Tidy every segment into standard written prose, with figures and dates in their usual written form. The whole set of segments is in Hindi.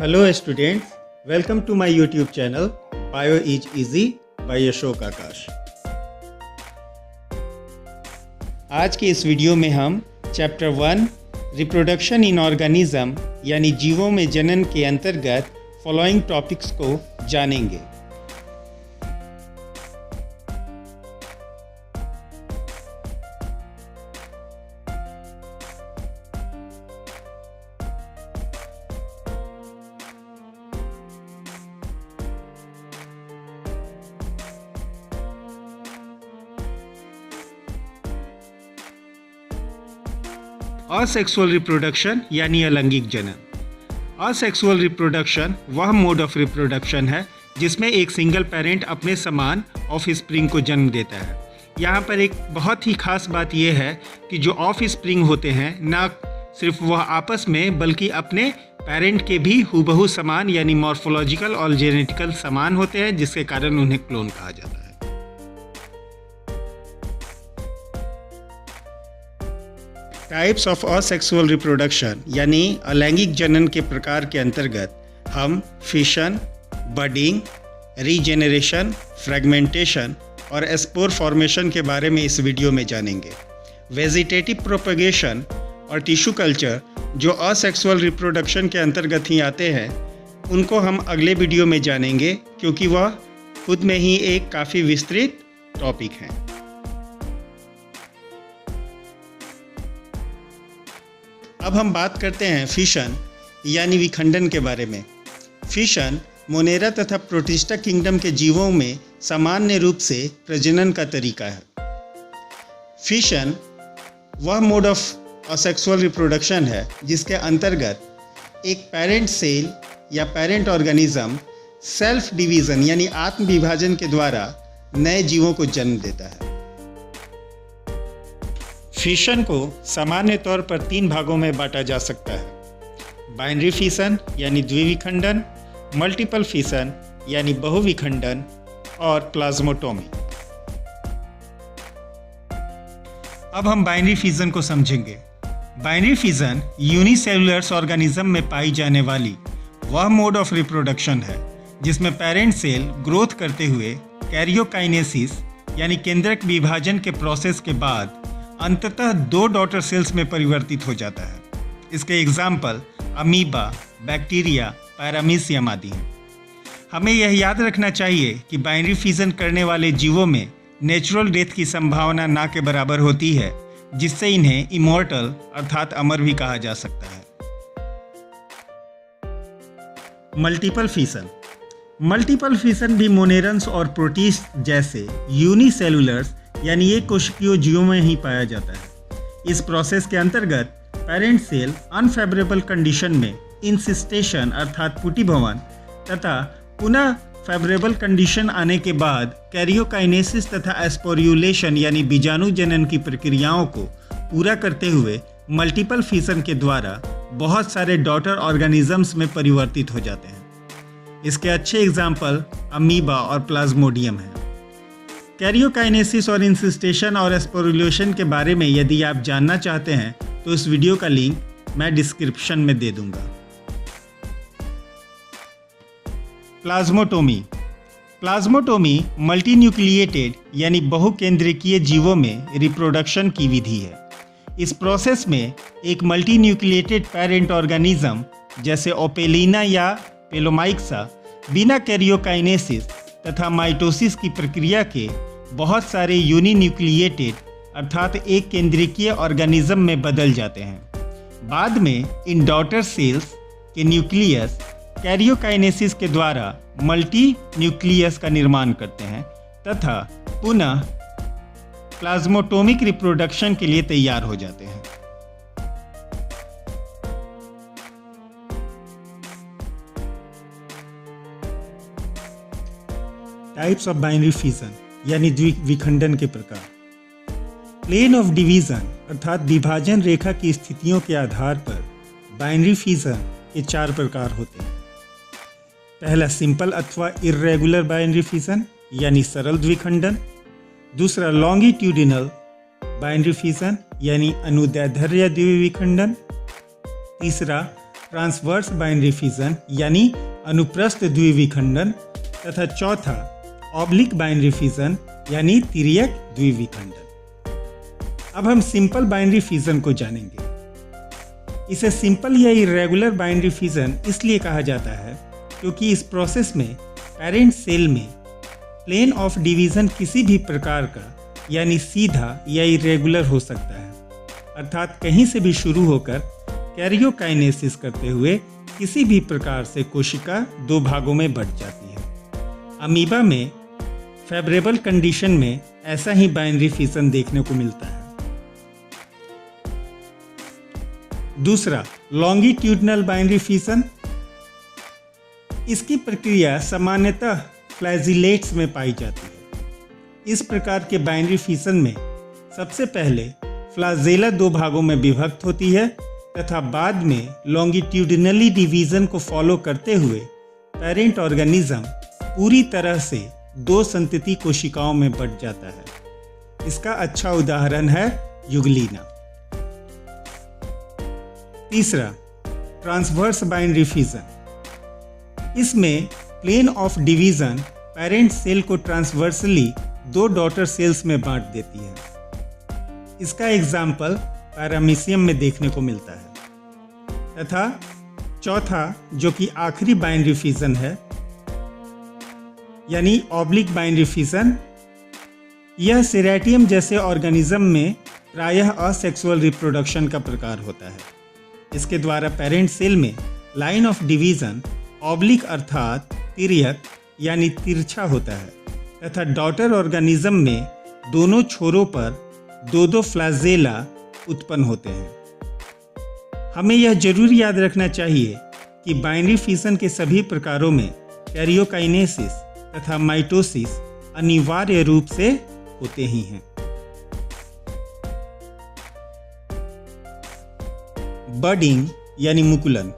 Hello students, welcome to my YouTube channel Bio is Easy by Ashok आकाश। आज के इस वीडियो में हम चैप्टर 1 रिप्रोडक्शन इन ऑर्गेनिज्म यानी जीवों में जनन के अंतर्गत फॉलोइंग टॉपिक्स को जानेंगे। असेक्सुअल रिप्रोडक्शन यानी अलैंगिक जनन। असेक्सुअल रिप्रोडक्शन वह मोड ऑफ रिप्रोडक्शन है जिसमें एक सिंगल पेरेंट अपने समान ऑफ स्प्रिंग को जन्म देता है। यहाँ पर एक बहुत ही खास बात यह है कि जो ऑफ स्प्रिंग होते हैं न सिर्फ वह आपस में बल्कि अपने पेरेंट के भी हूबहू समान यानी मॉर्फोलॉजिकल और जेनेटिकल समान होते हैं, जिसके कारण उन्हें क्लोन कहा जाता है। टाइप्स ऑफ असेक्सुअल रिप्रोडक्शन यानी अलैंगिक जनन के प्रकार के अंतर्गत हम फिशन, बडिंग, रीजेनरेशन, फ्रेगमेंटेशन और स्पोर फॉर्मेशन के बारे में इस वीडियो में जानेंगे। वेजिटेटिव प्रोपगेशन और टिश्यू कल्चर जो असेक्सुअल रिप्रोडक्शन के अंतर्गत ही आते हैं, उनको हम अगले वीडियो में जानेंगे क्योंकि वह खुद में ही एक काफ़ी विस्तृत टॉपिक है। अब हम बात करते हैं फिशन यानी विखंडन के बारे में। फिशन मोनेरा तथा प्रोटिस्टा किंगडम के जीवों में सामान्य रूप से प्रजनन का तरीका है। फिशन वह मोड ऑफ असेक्सुअल रिप्रोडक्शन है जिसके अंतर्गत एक पेरेंट सेल या पेरेंट ऑर्गेनिज्म सेल्फ डिवीज़न यानी आत्म विभाजन के द्वारा नए जीवों को जन्म देता है। फिशन को सामान्य तौर पर 3 भागों में बांटा जा सकता है: बाइनरी फिशन यानी द्विविखंडन, मल्टीपल फिशन यानी बहुविखंडन और प्लाज्मोटोमी। अब हम बाइनरी फिशन को समझेंगे। बाइनरी फिशन यूनिसेलुलर ऑर्गेनिज्म में पाई जाने वाली वह मोड ऑफ रिप्रोडक्शन है जिसमें पेरेंट सेल ग्रोथ करते हुए कैरियोकाइनेसिस यानी केंद्रक विभाजन के प्रोसेस के बाद अंततः 2 डॉटर सेल्स में परिवर्तित हो जाता है। इसके एग्जाम्पल अमीबा, बैक्टीरिया, पैरामीशियम आदि हैं। हमें यह याद रखना चाहिए कि बाइनरी फिशन करने वाले जीवों में नेचुरल डेथ की संभावना ना के बराबर होती है, जिससे इन्हें इमॉर्टल अर्थात अमर भी कहा जा सकता है। Multiple fission. मल्टीपल फिशन भी मोनेरन्स और प्रोटिस्ट जैसे यूनिसेलुलर्स यानी एक कोशिकीय जीवों में ही पाया जाता है। इस प्रोसेस के अंतर्गत पेरेंट सेल अनफेवरेबल कंडीशन में इंसिस्टेशन अर्थात पुटिभवन तथा पुनः फेवरेबल कंडीशन आने के बाद कैरियोकाइनेसिस तथा एस्पोर्यूलेशन यानी बीजाणु जनन की प्रक्रियाओं को पूरा करते हुए मल्टीपल फिशन के द्वारा बहुत सारे डॉटर ऑर्गेनिजम्स में परिवर्तित हो जाते हैं। इसके अच्छे एग्जाम्पल अमीबा और प्लाज्मोडियम हैं। कैरियोकाइनेसिस और इंसिस्टेशन और एस्पोर्यूलेशन के बारे में यदि आप जानना चाहते हैं तो इस वीडियो का लिंक मैं डिस्क्रिप्शन में दे दूंगा। प्लाज्मोटोमी। प्लाज्मोटोमी मल्टीन्यूक्लिएटेड यानी बहुकेंद्रिकीय जीवों में रिप्रोडक्शन की विधि है। इस प्रोसेस में एक मल्टीन्यूक्लिएटेड पेरेंट ऑर्गेनिज्म जैसे ओपेलिना या पेलोमाइक्सा बिना कैरियोकाइनेसिस तथा माइटोसिस की प्रक्रिया के बहुत सारे यूनिन्यूक्लिएटेड अर्थात एक केंद्रिकीय ऑर्गेनिज्म में बदल जाते हैं। बाद में इन डॉटर सेल्स के न्यूक्लियस कैरियोकाइनेसिस के द्वारा मल्टी न्यूक्लियस का निर्माण करते हैं तथा पुनः प्लाज्मोटोमिक रिप्रोडक्शन के लिए तैयार हो जाते हैं। टाइप्स ऑफ बाइनरी फिशन यानी द्विविखंडन के प्रकार। प्लेन ऑफ डिवीजन अर्थात विभाजन रेखा की स्थितियों के आधार पर बाइनरी फिशन के 4 प्रकार होते हैं। पहला सिंपल अथवा इर्रेगुलर बाइनरी फिशन यानी सरल द्विखंडन। दूसरा लॉन्गिट्यूडिनल बाइनरी फिशन यानी अनुदैर्ध्य द्विविखंडन। तीसरा ट्रांसवर्स बाइनरी फिजन यानी अनुप्रस्थ द्विविखंडन तथा चौथा ऑब्लिक बाइनरी फिजन यानी तिर्यक द्विविखंडन। अब हम सिंपल बाइनरी फिजन को जानेंगे। इसे सिंपल या इरेगुलर बाइनरी फिजन इसलिए कहा जाता है क्योंकि इस प्रोसेस में पेरेंट सेल में प्लेन ऑफ डिवीजन किसी भी प्रकार का यानी सीधा या इरेगुलर हो सकता है, अर्थात कहीं से भी शुरू होकर कैरियोकाइनेसिस करते हुए किसी भी प्रकार से कोशिका दो भागों में बंट जाती है। अमीबा में फेवरेबल कंडीशन में ऐसा ही बाइनरी फिजन देखने को मिलता है। दूसरा, लॉन्गिट्यूडनल बाइनरी फिजन। इसकी प्रक्रिया सामान्यतः फ्लैजिलेट्स में पाई जाती है। इस प्रकार के बाइनरी फिजन में सबसे पहले फ्लाजेला दो भागों में विभक्त होती है तथा बाद में लॉन्गिट्यूडनली डिवीजन को फॉलो करते हुए पेरेंट ऑर्गेनिज्म पूरी तरह से दो संतति कोशिकाओं में बंट जाता है। इसका अच्छा उदाहरण है युगलिना। तीसरा, ट्रांसवर्स बाइनरी फिजन। इसमें plane of division parent cell को ट्रांसवर्सली दो डॉटर सेल्स में बांट देती है। इसका एग्जाम्पल पैरामीशियम में देखने को मिलता है। तथा चौथा, जो कि आखिरी बाइनरी फिजन है यानी ऑब्लिक बाइनरी फिजन, यह सेरेटियम जैसे ऑर्गेनिज्म में प्रायः असेक्सुअल रिप्रोडक्शन का प्रकार होता है। इसके द्वारा पेरेंट सेल में लाइन ऑफ डिवीजन ऑब्लिक अर्थात तिर्यक यानी तिरछा होता है तथा डॉटर ऑर्गेनिज्म में दोनों छोरों पर दो दो फ्लैजेला उत्पन्न होते हैं। हमें यह जरूर याद रखना चाहिए कि बाइनरी फिजन के सभी प्रकारों में कैरियोकाइनेसिस तथा माइटोसिस अनिवार्य रूप से होते ही हैं। बडिंग यानी मुकुलन।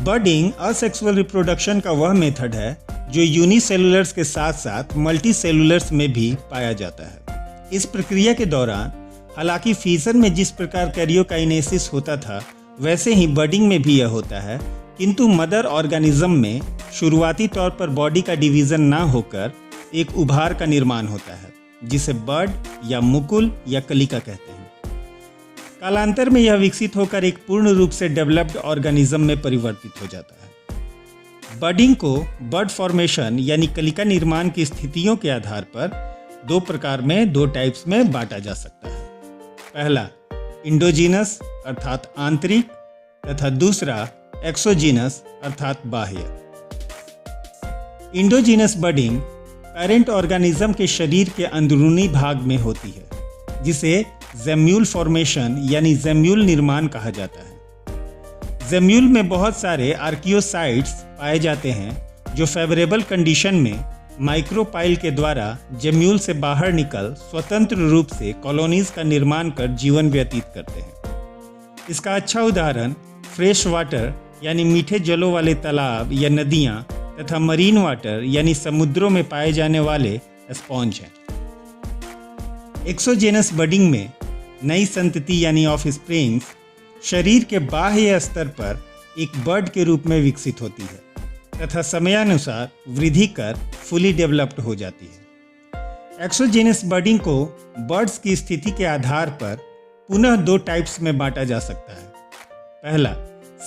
बडिंग असेक्सुअल रिप्रोडक्शन का वह मेथड है जो यूनिसेलुलर्स के साथ साथ मल्टीसेलुलर्स में भी पाया जाता है। इस प्रक्रिया के दौरान हालांकि फिजन में जिस प्रकार कैरियोकाइनेसिस होता था वैसे ही बडिंग में भी यह होता है, किंतु मदर ऑर्गेनिज्म में शुरुआती तौर पर बॉडी का डिवीजन ना होकर एक उभार का निर्माण होता है जिसे बड या मुकुल या कलिका कहते हैं। कालांतर में यह विकसित होकर एक पूर्ण रूप से डेवलप्ड ऑर्गेनिज्म में परिवर्तित हो जाता है। बडिंग को बड फॉर्मेशन यानी कलिका निर्माण की स्थितियों के आधार पर दो प्रकार में, दो टाइप्स में बांटा जा सकता है। पहला इंडोजीनस अर्थात आंतरिक तथा दूसरा एक्सोजीनस अर्थात बाह्य। इंडोजीनस बडिंग पेरेंट ऑर्गेनिज्म के शरीर के अंदरूनी भाग में होती है जिसे ज़ेम्यूल फॉर्मेशन यानी ज़ेम्यूल निर्माण कहा जाता है। ज़ेम्यूल में बहुत सारे आर्कियोसाइट्स पाए जाते हैं जो फेवरेबल कंडीशन में माइक्रोपाइल के द्वारा ज़ेम्यूल से बाहर निकल स्वतंत्र रूप से कॉलोनीज का निर्माण कर जीवन व्यतीत करते हैं। इसका अच्छा उदाहरण फ्रेश वाटर यानी मीठे जलों वाले तालाब या नदियाँ तथा मरीन वाटर यानी समुद्रों में पाए जाने वाले स्पॉन्ज हैं। एक्सोजेनस बडिंग में नई संतति यानी ऑफ स्प्रिंग्स शरीर के बाह्य स्तर पर एक बर्ड के रूप में विकसित होती है तथा समयानुसार वृद्धि कर फुली डेवलप्ड हो जाती है। एक्सोजेनस बडिंग को बर्ड्स की स्थिति के आधार पर पुनः दो टाइप्स में बांटा जा सकता है। पहला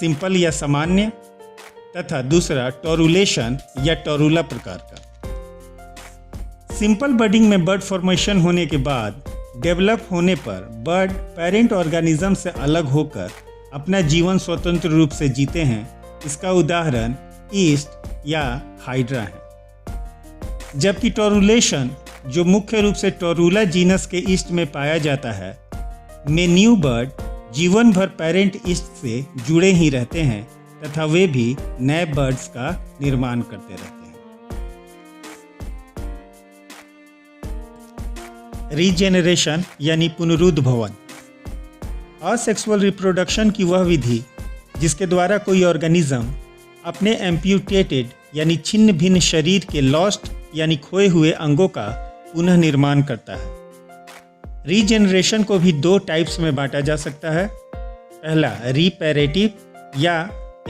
सिंपल या सामान्य तथा दूसरा टोरुलेशन या टोरुला प्रकार का। सिंपल बडिंग में बर्ड फॉर्मेशन होने के बाद डेवलप होने पर बर्ड पेरेंट ऑर्गेनिज्म से अलग होकर अपना जीवन स्वतंत्र रूप से जीते हैं। इसका उदाहरण ईस्ट या हाइड्रा है। जबकि टोरुलेशन, जो मुख्य रूप से टोरुला जीनस के ईस्ट में पाया जाता है, में न्यू बर्ड जीवन भर पेरेंट ईस्ट से जुड़े ही रहते हैं तथा वे भी नए बर्ड्स का निर्माण करते रहते हैं। रीजेनरेशन यानी पुनरुद्भवन। असेक्सुअल रिप्रोडक्शन की वह विधि जिसके द्वारा कोई ऑर्गेनिज्म अपने एम्प्यूटेटेड यानी छिन्न भिन्न शरीर के लॉस्ट यानी खोए हुए अंगों का पुनः निर्माण करता है। रीजेनरेशन को भी दो टाइप्स में बांटा जा सकता है। पहला रिपेरेटिव या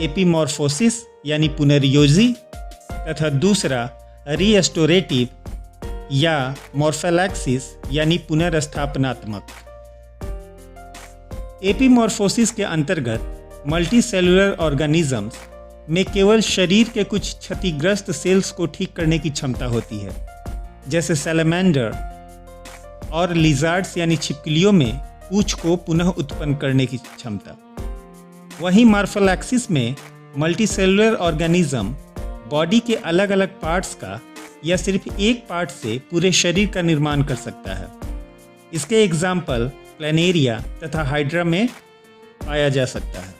एपीमॉर्फोसिस यानी पुनर्योजी तथा दूसरा रीएस्टोरेटिव या मॉर्फोलैक्सिस यानी पुनर्स्थापनात्मक। एपीमॉर्फोसिस के अंतर्गत मल्टीसेलुलर ऑर्गेनिजम्स में केवल शरीर के कुछ क्षतिग्रस्त सेल्स को ठीक करने की क्षमता होती है, जैसे सैलमेंडर और लिजार्ड्स यानी छिपकलियों में पूंछ को पुनः उत्पन्न करने की क्षमता। वहीं मॉर्फोलैक्सिस में मल्टीसेलुलर ऑर्गेनिज्म बॉडी के अलग अलग पार्ट्स का या सिर्फ एक पार्ट से पूरे शरीर का निर्माण कर सकता है। इसके एग्जाम्पल प्लैनेरिया तथा हाइड्रा में पाया जा सकता है।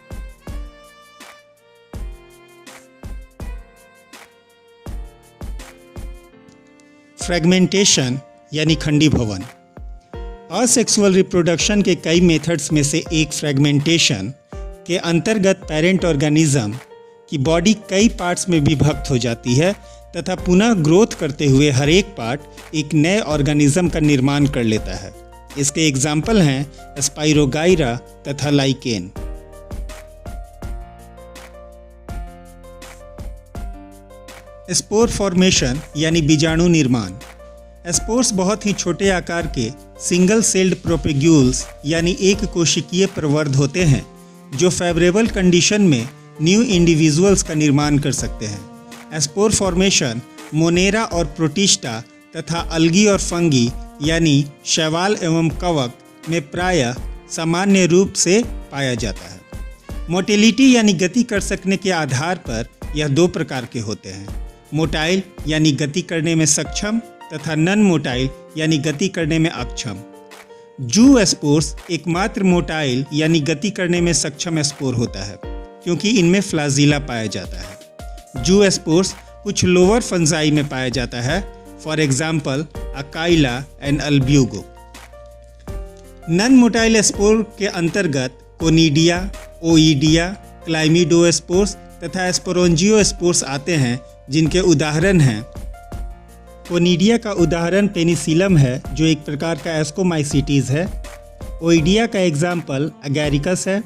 फ्रेगमेंटेशन यानी खंडीभवन। असेक्सुअल रिप्रोडक्शन के कई मेथड्स में से एक फ्रेगमेंटेशन के अंतर्गत पेरेंट ऑर्गेनिज्म की बॉडी कई पार्ट्स में विभक्त हो जाती है तथा पुनः ग्रोथ करते हुए हर एक पार्ट एक नए ऑर्गेनिज्म का निर्माण कर लेता है। इसके एग्जाम्पल हैं स्पाइरोगाइरा तथा लाइकेन। स्पोर फॉर्मेशन यानी बीजाणु निर्माण। स्पोर्स बहुत ही छोटे आकार के सिंगल सेल्ड प्रोपेग्यूल्स यानी एक कोशिकीय प्रवर्ध होते हैं जो फेवरेबल कंडीशन में न्यू इंडिविजुअल्स का निर्माण कर सकते हैं। स्पोर फॉर्मेशन मोनेरा और प्रोटिस्टा तथा अलगी और फंगी यानी शैवाल एवं कवक में प्रायः सामान्य रूप से पाया जाता है। मोटिलिटी यानी गति कर सकने के आधार पर यह दो प्रकार के होते हैं, मोटाइल यानी गति करने में सक्षम तथा नन मोटाइल यानी गति करने में अक्षम। जू स्पोर्स एकमात्र मोटाइल यानी गति करने में सक्षम स्पोर होता है क्योंकि इनमें फ्लाजीला पाया जाता है। जू स्पोर्स कुछ लोअर फंजाई में पाया जाता है, for example Achlya and Albugo. Non motile spore के अंतर्गत कोनिडिया, ओइडिया, क्लाइमिडोस्पोर्स तथा स्पोरोंजियोस्पोर्स आते हैं, जिनके उदाहरण हैं। कोनिडिया का उदाहरण पेनिसिलम है जो एक प्रकार का एस्कोमाइसिटीज है। ओइडिया का एग्जाम्पल अगैरिकस है।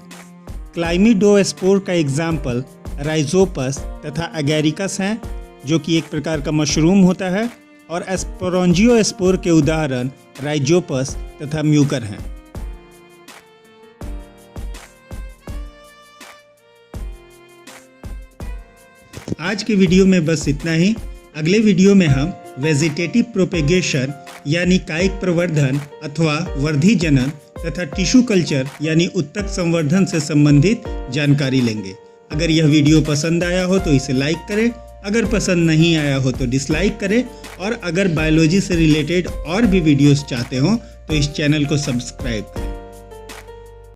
क्लाइमिडोस्पोर का एग्जाम्पल राइजोपस तथा अगैरिकस हैं जो कि एक प्रकार का मशरूम होता है, और स्पोरोंजियोस्पोर के उदाहरण राइजोपस तथा म्यूकर हैं। आज के वीडियो में बस इतना ही। अगले वीडियो में हम वेजिटेटिव प्रोपेगेशन यानी कायिक प्रवर्धन अथवा वर्धी जनन तथा टिश्यू कल्चर यानी उत्तक संवर्धन से संबंधित जानकारी लेंगे। अगर यह वीडियो पसंद आया हो तो इसे लाइक करें, अगर पसंद नहीं आया हो तो डिसलाइक करें, और अगर बायोलॉजी से रिलेटेड और भी वीडियोस चाहते हो तो इस चैनल को सब्सक्राइब करें।